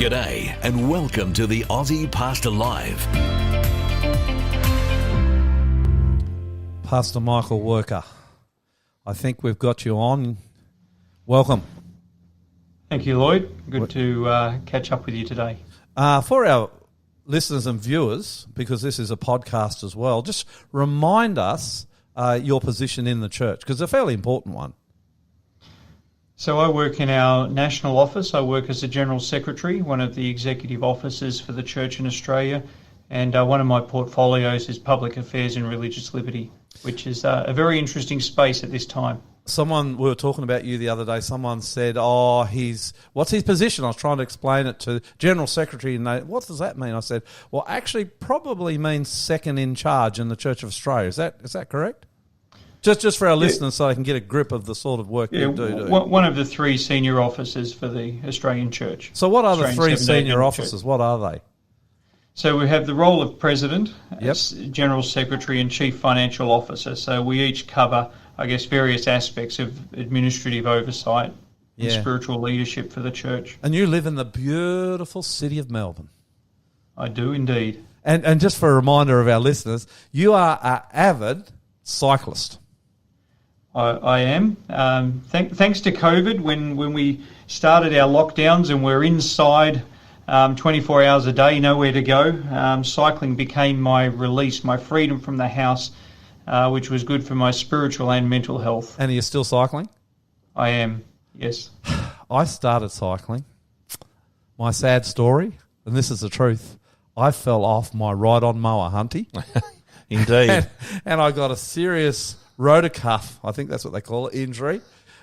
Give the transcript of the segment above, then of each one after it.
G'day and welcome to the Aussie Pastor Live. Pastor Michael Worker, I think we've got you on. Welcome. Thank you, Lloyd. Good to catch up with you today. For our listeners and viewers, because this is a podcast as well, just remind us your position in the church, because it's a fairly important one. So I work in our national office. I work as a General Secretary, one of the executive officers for the church in Australia, and one of my portfolios is Public Affairs and Religious Liberty, which is a very interesting space at this time. We were talking about you the other day, someone said, what's his position? I was trying to explain it to General Secretary, and what does that mean? I said, well, actually probably means second in charge in the Church of Australia. Is that correct? Just for our listeners, so they can get a grip of the sort of work you do. One of the three senior officers for the Australian Church. So what are the three senior officers? What are they? So we have the role of President, General Secretary and Chief Financial Officer. So we each cover, I guess, various aspects of administrative oversight and spiritual leadership for the church. And you live in the beautiful city of Melbourne. I do indeed. And just for a reminder of our listeners, you are an avid cyclist. I am. Thanks to COVID, when we started our lockdowns and we're inside 24 hours a day, nowhere to go, cycling became my release, my freedom from the house, which was good for my spiritual and mental health. And are you still cycling? I am, yes. I started cycling. My sad story, and this is the truth, I fell off my ride-on mower, Hunty. Indeed. And I got a serious rotor cuff, I think that's what they call it, injury,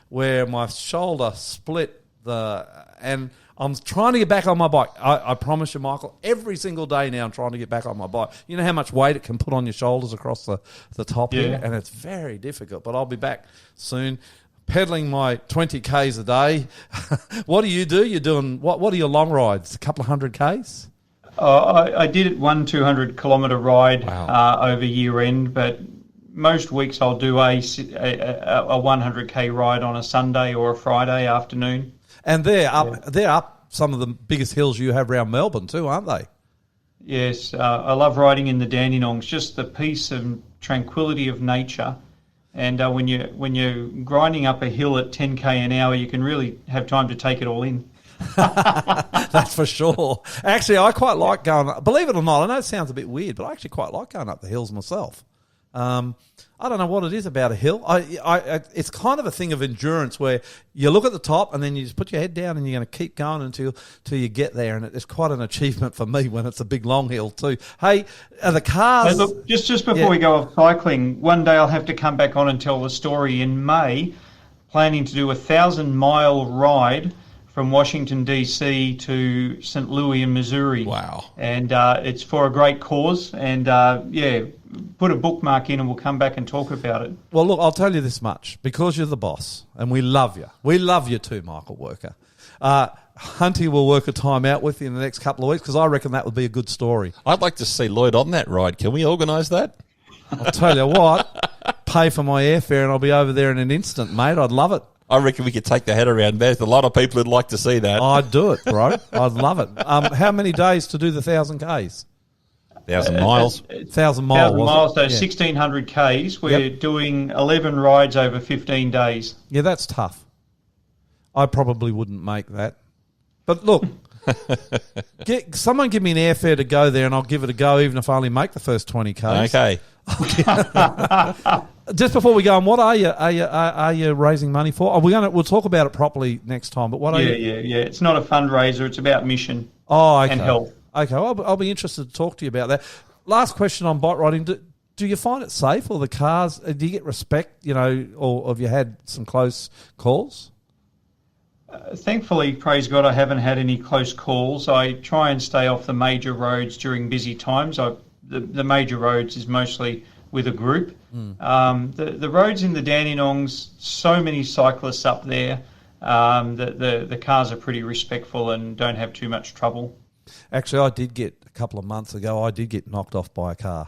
where my shoulder split and I'm trying to get back on my bike. I promise you, Michael, every single day now I'm trying to get back on my bike. You know how much weight it can put on your shoulders across the top here? And it's very difficult, but I'll be back soon. Pedaling my 20 Ks a day. What do? You're doing, what are your long rides? A couple of 100 Ks? I did it 200 kilometre ride over year end, but most weeks I'll do a 100k ride on a Sunday or a Friday afternoon. And they're up some of the biggest hills you have around Melbourne too, aren't they? Yes, I love riding in the Dandenongs, just the peace and tranquility of nature. And when you're grinding up a hill at 10k an hour, you can really have time to take it all in. That's for sure. Actually, I quite like going up. Believe it or not, I know it sounds a bit weird, but I actually quite like going up the hills myself. I don't know what it is about a hill. It's kind of a thing of endurance where you look at the top and then you just put your head down and you're going to keep going until you get there. And it's quite an achievement for me when it's a big long hill too. Hey, are the cars... Hey, look, just before we go off cycling, one day I'll have to come back on and tell the story. In May, planning to do a 1,000-mile ride from Washington, D.C. to St. Louis in Missouri. Wow. And it's for a great cause. And, put a bookmark in and we'll come back and talk about it. Well, look, I'll tell you this much. Because you're the boss, and we love you. We love you too, Michael Worker. Hunty will work a time out with you in the next couple of weeks because I reckon that would be a good story. I'd like to see Lloyd on that ride. Can we organise that? I'll tell you what, pay for my airfare and I'll be over there in an instant, mate. I'd love it. I reckon we could take the head around. There's a lot of people who'd like to see that. I'd do it, bro. I'd love it. How many days to do the 1,000 Ks? 1,000 miles. 1,000 miles. 1,000 miles, so 1,600 Ks. We're doing 11 rides over 15 days. Yeah, that's tough. I probably wouldn't make that. But look, someone give me an airfare to go there and I'll give it a go even if I only make the first 20 Ks. Okay. Just before we go on, what are you raising money for? We'll talk about it properly next time. But what are you? Yeah. It's not a fundraiser. It's about mission. Okay. And health. Okay, I'll be interested to talk to you about that. Last question on bike riding: do you find it safe, or the cars? Do you get respect? Or have you had some close calls? Thankfully, praise God, I haven't had any close calls. I try and stay off the major roads during busy times. The major roads is mostly with a group. The roads in the Dandenongs, so many cyclists up there. The cars are pretty respectful and don't have too much trouble. Actually, I did get, a couple of months ago, knocked off by a car.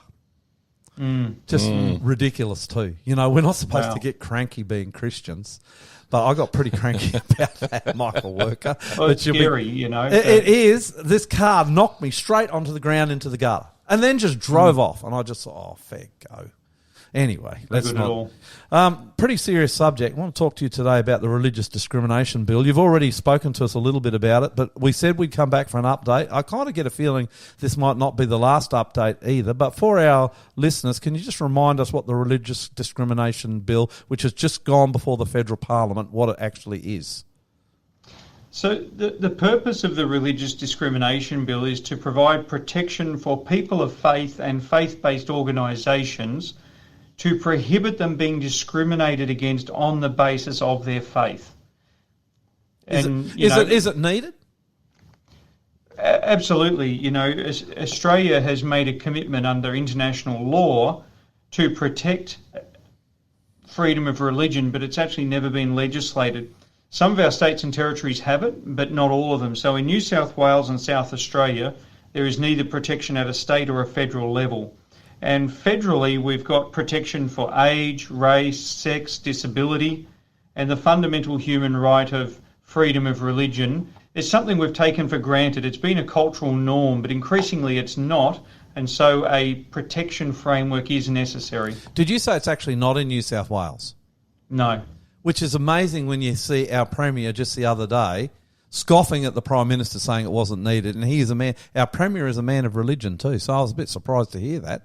Just ridiculous too. You know, we're not supposed to get cranky being Christians, but I got pretty cranky about that, Michael Worker. Well, it's scary, you know. It is. This car knocked me straight onto the ground into the gutter and then just drove off. And I just thought, oh, fair go. Anyway, let's not. Pretty serious subject. I want to talk to you today about the Religious Discrimination Bill. You've already spoken to us a little bit about it, but we said we'd come back for an update. I kind of get a feeling this might not be the last update either, but for our listeners, can you just remind us what the Religious Discrimination Bill, which has just gone before the Federal Parliament, what it actually is? So the purpose of the Religious Discrimination Bill is to provide protection for people of faith and faith-based organisations to prohibit them being discriminated against on the basis of their faith. And, is it needed? Absolutely. You know, Australia has made a commitment under international law to protect freedom of religion, but it's actually never been legislated. Some of our states and territories have it, but not all of them. So in New South Wales and South Australia, there is neither protection at a state or a federal level. And federally, we've got protection for age, race, sex, disability, and the fundamental human right of freedom of religion. It's something we've taken for granted. It's been a cultural norm, but increasingly it's not, and so a protection framework is necessary. Did you say it's actually not in New South Wales? No. Which is amazing when you see our Premier just the other day scoffing at the Prime Minister saying it wasn't needed, and he is a man. Our Premier is a man of religion too, so I was a bit surprised to hear that.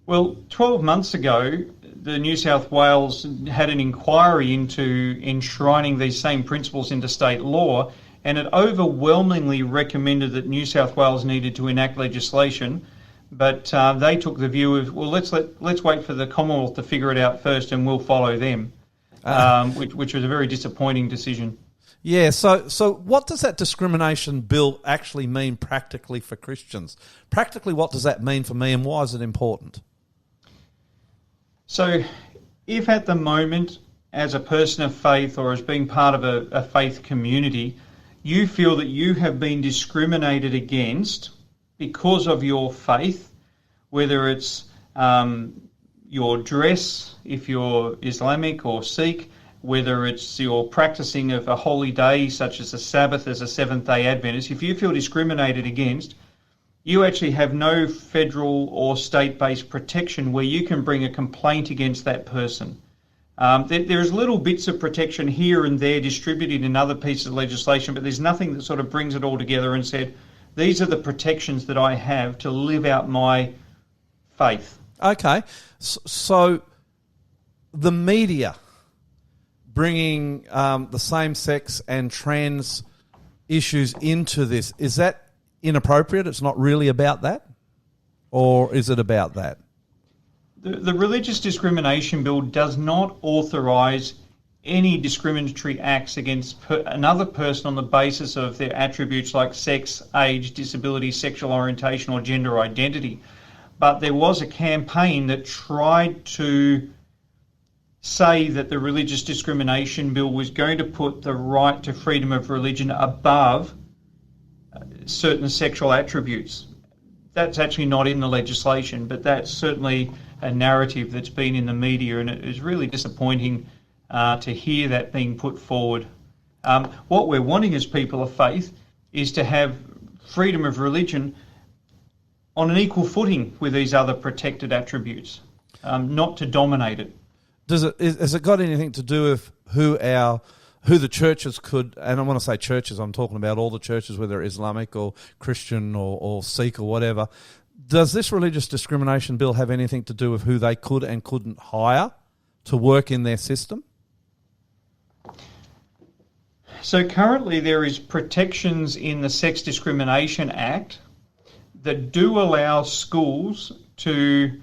Well, 12 months ago, the New South Wales had an inquiry into enshrining these same principles into state law, and it overwhelmingly recommended that New South Wales needed to enact legislation, but they took the view of, well, let's wait for the Commonwealth to figure it out first, and we'll follow them, which was a very disappointing decision. Yeah, so what does that discrimination bill actually mean practically for Christians? Practically, what does that mean for me, and why is it important? So if at the moment, as a person of faith or as being part of a faith community, you feel that you have been discriminated against because of your faith, whether it's your dress, if you're Islamic or Sikh, whether it's your practicing of a holy day such as the Sabbath as a Seventh-day Adventist, if you feel discriminated against, you actually have no federal or state-based protection where you can bring a complaint against that person. There's little bits of protection here and there distributed in other pieces of legislation, but there's nothing that sort of brings it all together and said, these are the protections that I have to live out my faith. Okay, so the media bringing the same-sex and trans issues into this, is that inappropriate? It's not really about that? Or is it about that? The Religious Discrimination Bill does not authorise any discriminatory acts against another person on the basis of their attributes like sex, age, disability, sexual orientation or gender identity. But there was a campaign that tried to say that the Religious Discrimination Bill was going to put the right to freedom of religion above certain sexual attributes. That's actually not in the legislation, but that's certainly a narrative that's been in the media, and it is really disappointing to hear that being put forward. What we're wanting as people of faith is to have freedom of religion on an equal footing with these other protected attributes, not to dominate it. Has it got anything to do with who the churches could, and when I say churches, I'm talking about all the churches, whether Islamic or Christian or Sikh or whatever. Does this Religious Discrimination Bill have anything to do with who they could and couldn't hire to work in their system? So currently there is protections in the Sex Discrimination Act that do allow schools to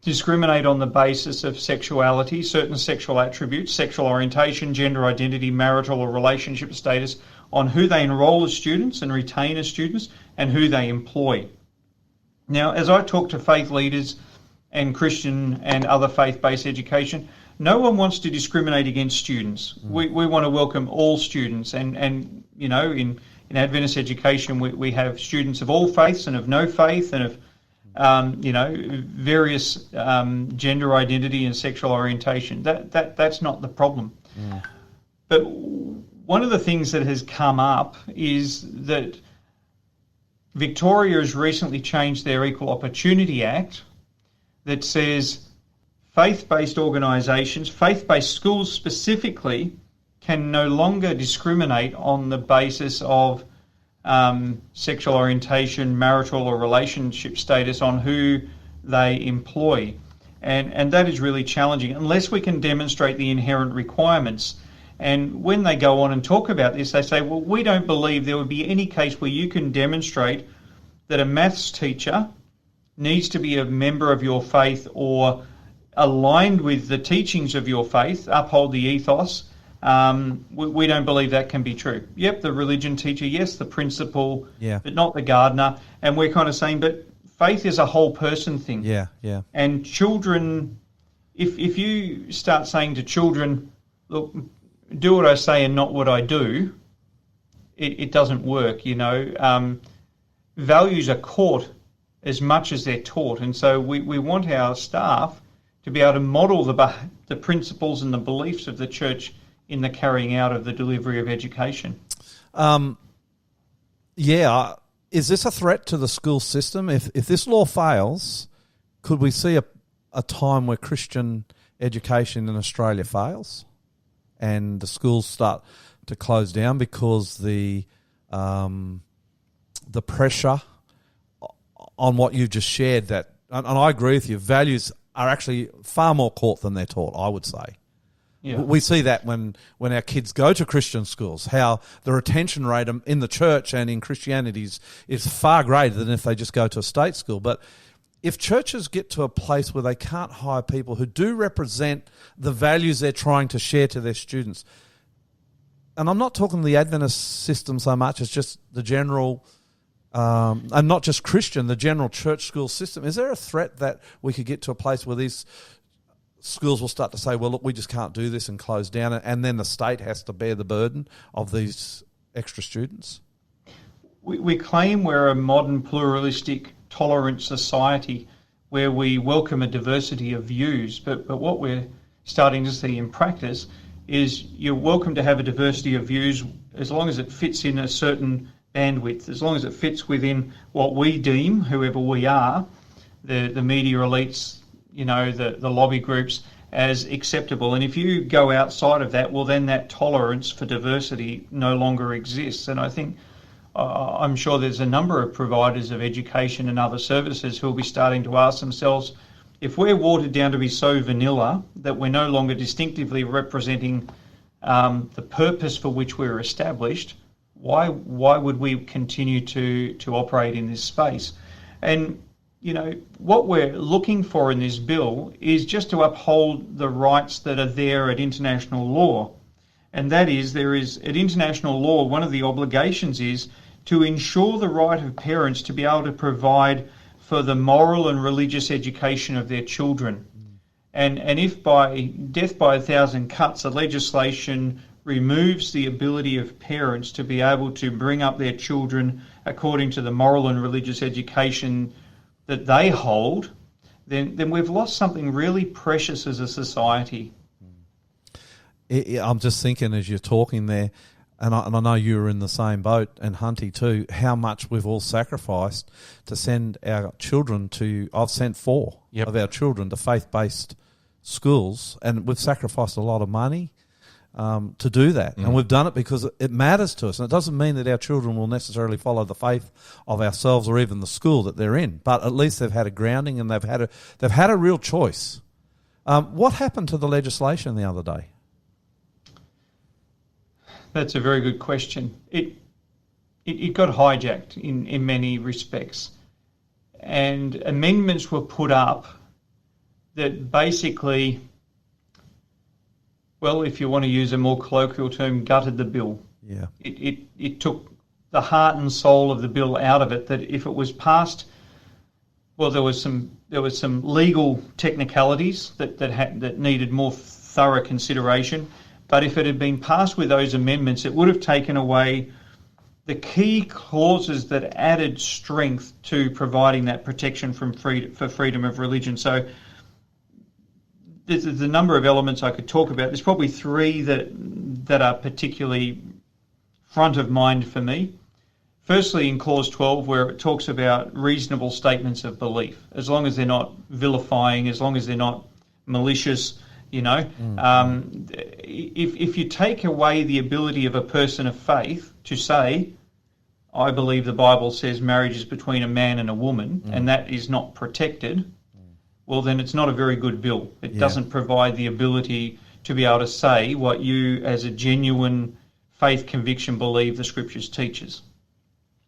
discriminate on the basis of sexuality, certain sexual attributes, sexual orientation, gender identity, marital or relationship status, on who they enrol as students and retain as students and who they employ. Now, as I talk to faith leaders and Christian and other faith-based education, no one wants to discriminate against students. We want to welcome all students, and you know, in Adventist education we have students of all faiths and of no faith and of various gender identity and sexual orientation. That's not the problem. But one of the things that has come up is that Victoria has recently changed their Equal Opportunity Act that says faith-based organisations, faith-based schools specifically, can no longer discriminate on the basis of sexual orientation, marital or relationship status on who they employ. And that is really challenging unless we can demonstrate the inherent requirements. And when they go on and talk about this, they say, well, we don't believe there would be any case where you can demonstrate that a maths teacher needs to be a member of your faith or aligned with the teachings of your faith, uphold the ethos. We don't believe that can be true. Yep, the religion teacher, yes, the principal, but not the gardener. And we're kind of saying, but faith is a whole person thing. Yeah. And children, if you start saying to children, look, do what I say and not what I do, it doesn't work, Values are caught as much as they're taught. And so we want our staff to be able to model the principles and the beliefs of the church in the carrying out of the delivery of education. Is this a threat to the school system? If this law fails, could we see a time where Christian education in Australia fails and the schools start to close down because the pressure on what you've just shared, and I agree with you, values are actually far more caught than they're taught, I would say. Yeah. We see that when our kids go to Christian schools, how the retention rate in the church and in Christianity is far greater than if they just go to a state school. But if churches get to a place where they can't hire people who do represent the values they're trying to share to their students, and I'm not talking the Adventist system so much as just the general, and not just Christian, the general church school system, is there a threat that we could get to a place where these schools will start to say, well, look, we just can't do this and close down, and then the state has to bear the burden of these extra students? We claim we're a modern, pluralistic, tolerant society where we welcome a diversity of views, but what we're starting to see in practice is you're welcome to have a diversity of views as long as it fits in a certain bandwidth, as long as it fits within what we deem, whoever we are, the media elites, the lobby groups, as acceptable. And if you go outside of that, well, then that tolerance for diversity no longer exists. And I think, I'm sure there's a number of providers of education and other services who will be starting to ask themselves, if we're watered down to be so vanilla that we're no longer distinctively representing the purpose for which we're established, why would we continue to operate in this space? And what we're looking for in this bill is just to uphold the rights that are there at international law. And that is, there is, at international law, one of the obligations is to ensure the right of parents to be able to provide for the moral and religious education of their children. And if by death by 1,000 cuts, the legislation removes the ability of parents to be able to bring up their children according to the moral and religious education that they hold, then we've lost something really precious as a society. I'm just thinking as you're talking there, and I know you were in the same boat, and Hunty too, how much we've all sacrificed to send our children to, I've sent 4 of our children to faith-based schools, and we've sacrificed a lot of money to do that. And we've done it because it matters to us. And it doesn't mean that our children will necessarily follow the faith of ourselves or even the school that they're in, but at least they've had a grounding and they've had a real choice. What happened to the legislation the other day? That's a very good question. It got hijacked in many respects, and amendments were put up that basically, well, if you want to use a more colloquial term, gutted the bill. Yeah. It took the heart and soul of the bill out of it, that if it was passed, well, there was some legal technicalities that needed more thorough consideration. But if it had been passed with those amendments, it would have taken away the key clauses that added strength to providing that protection for freedom of religion. So there's a number of elements I could talk about. There's probably three that are particularly front of mind for me. Firstly, in Clause 12, where it talks about reasonable statements of belief, as long as they're not vilifying, as long as they're not malicious, if you take away the ability of a person of faith to say, I believe the Bible says marriage is between a man and a woman, and that is not protected, well, then it's not a very good bill. It doesn't provide the ability to be able to say what you, as a genuine faith conviction, believe the Scriptures teaches.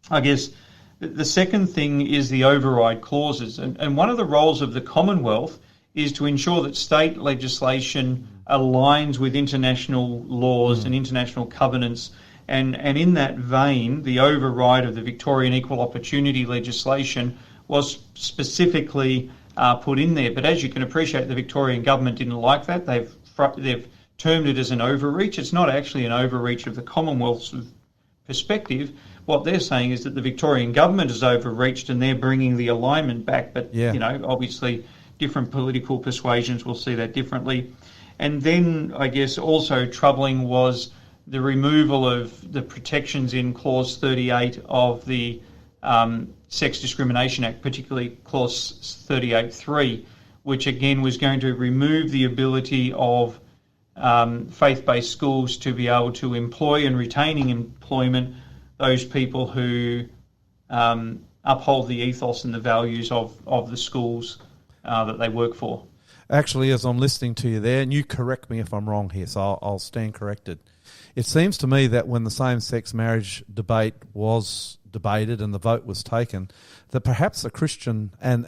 I guess the second thing is the override clauses. And one of the roles of the Commonwealth is to ensure that state legislation aligns with international laws and international covenants. And in that vein, the override of the Victorian Equal Opportunity legislation was specifically put in there. But as you can appreciate, the Victorian government didn't like that. They've termed it as an overreach. It's not actually an overreach of the Commonwealth's perspective. What they're saying is that the Victorian government has overreached and they're bringing the alignment back. But, obviously different political persuasions will see that differently. And then, I guess, also troubling was the removal of the protections in Clause 38 of the Sex Discrimination Act, particularly Clause 38.3, which again was going to remove the ability of faith-based schools to be able to employ and retaining employment those people who uphold the ethos and the values of the schools that they work for. Actually, as I'm listening to you there, and you correct me if I'm wrong here, so I'll stand corrected. It seems to me that when the same-sex marriage debate was debated and the vote was taken, that perhaps the Christian and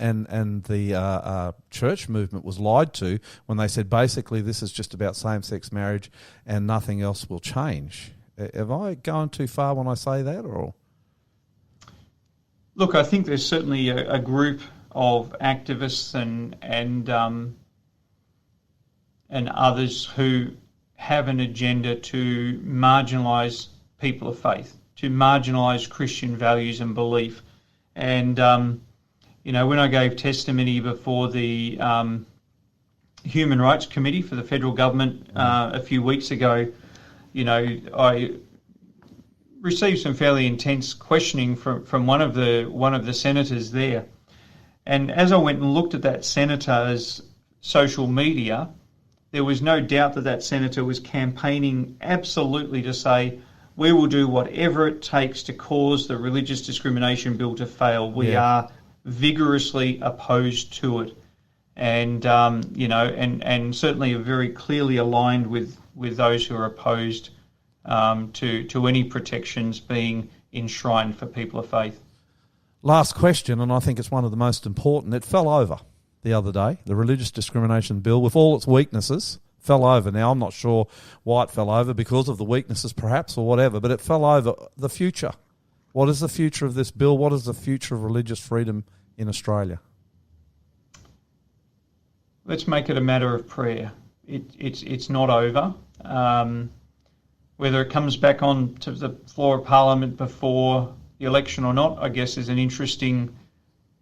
the church movement was lied to when they said basically this is just about same-sex marriage and nothing else will change. Have I gone too far when I say that, or? Look, I think there's certainly a group of activists and others who have an agenda to marginalise people of faith, to marginalise Christian values and belief. And, when I gave testimony before the Human Rights Committee for the federal government a few weeks ago, I received some fairly intense questioning from one of the senators there. And as I went and looked at that senator's social media, there was no doubt that senator was campaigning absolutely to say, we will do whatever it takes to cause the religious discrimination bill to fail. We are vigorously opposed to it. And, and certainly are very clearly aligned with those who are opposed to any protections being enshrined for people of faith. Last question, and I think it's one of the most important. It fell over the other day. The religious discrimination bill, with all its weaknesses, fell over. Now, I'm not sure why it fell over, because of the weaknesses perhaps or whatever, but it fell over. The future. What is the future of this bill? What is the future of religious freedom in Australia? Let's make it a matter of prayer. It's not over. Whether it comes back on to the floor of Parliament before the election or not, I guess, is an interesting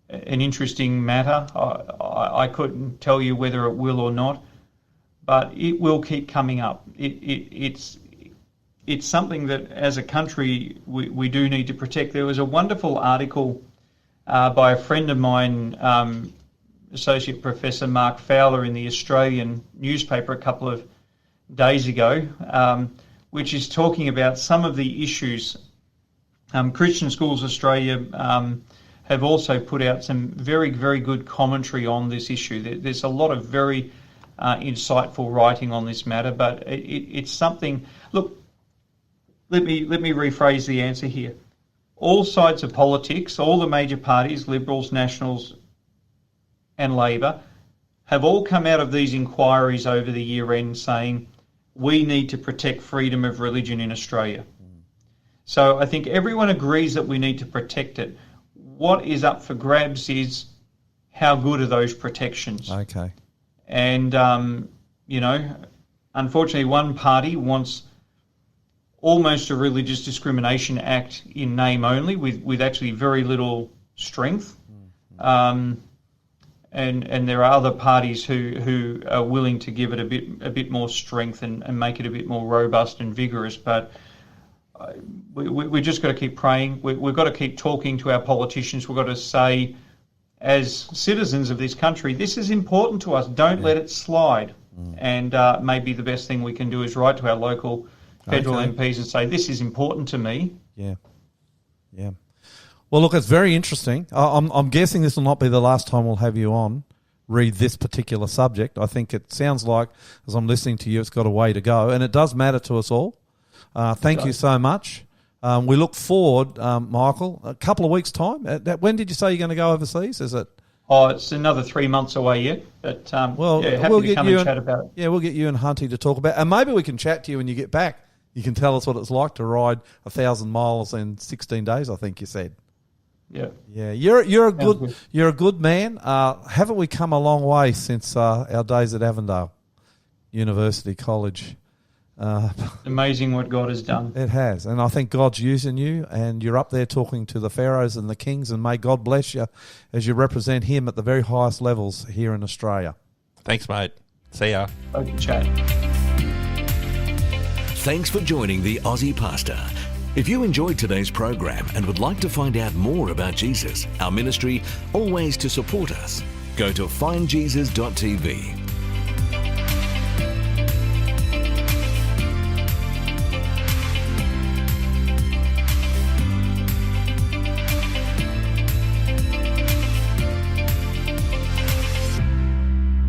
matter. I couldn't tell you whether it will or not, but it will keep coming up. It's something that, as a country, we do need to protect. There was a wonderful article by a friend of mine, Associate Professor Mark Fowler, in the Australian newspaper a couple of days ago, which is talking about some of the issues. Christian Schools Australia have also put out some very, very good commentary on this issue. There's a lot of very insightful writing on this matter, but it's something. Look, let me rephrase the answer here. All sides of politics, all the major parties, Liberals, Nationals, and Labor, have all come out of these inquiries over the year end saying we need to protect freedom of religion in Australia. So I think everyone agrees that we need to protect it. What is up for grabs is how good are those protections? Okay. And, unfortunately, one party wants almost a religious discrimination act in name only, with actually very little strength. And there are other parties who are willing to give it a bit more strength and make it a bit more robust and vigorous. But we just got to keep praying. We've got to keep talking to our politicians. We've got to say, as citizens of this country, this is important to us. Don't let it slide. And maybe the best thing we can do is write to our local federal MPs and say, this is important to me. Yeah. Well, look, it's very interesting. I'm guessing this will not be the last time we'll have you on read this particular subject. I think it sounds like, as I'm listening to you, it's got a way to go, and it does matter to us all. Thank you so much. We look forward, Michael, a couple of weeks' time. When did you say you're going to go overseas? Is it? Oh, it's another 3 months away yet. But happy to come and chat about it. Yeah, we'll get you and Hunty to talk about it. And maybe we can chat to you when you get back. You can tell us what it's like to ride 1,000 miles in 16 days, I think you said. Yeah. Yeah, you're a good man. Haven't we come a long way since our days at Avondale University College? Amazing what God has done. It has, and I think God's using you, and you're up there talking to the pharaohs and the kings, and may God bless you as you represent Him at the very highest levels here in Australia. Thanks, mate. See ya. Okay, chat. Thanks for joining the Aussie Pastor. If you enjoyed today's program and would like to find out more about Jesus, our ministry, or ways to support us, go to findjesus.tv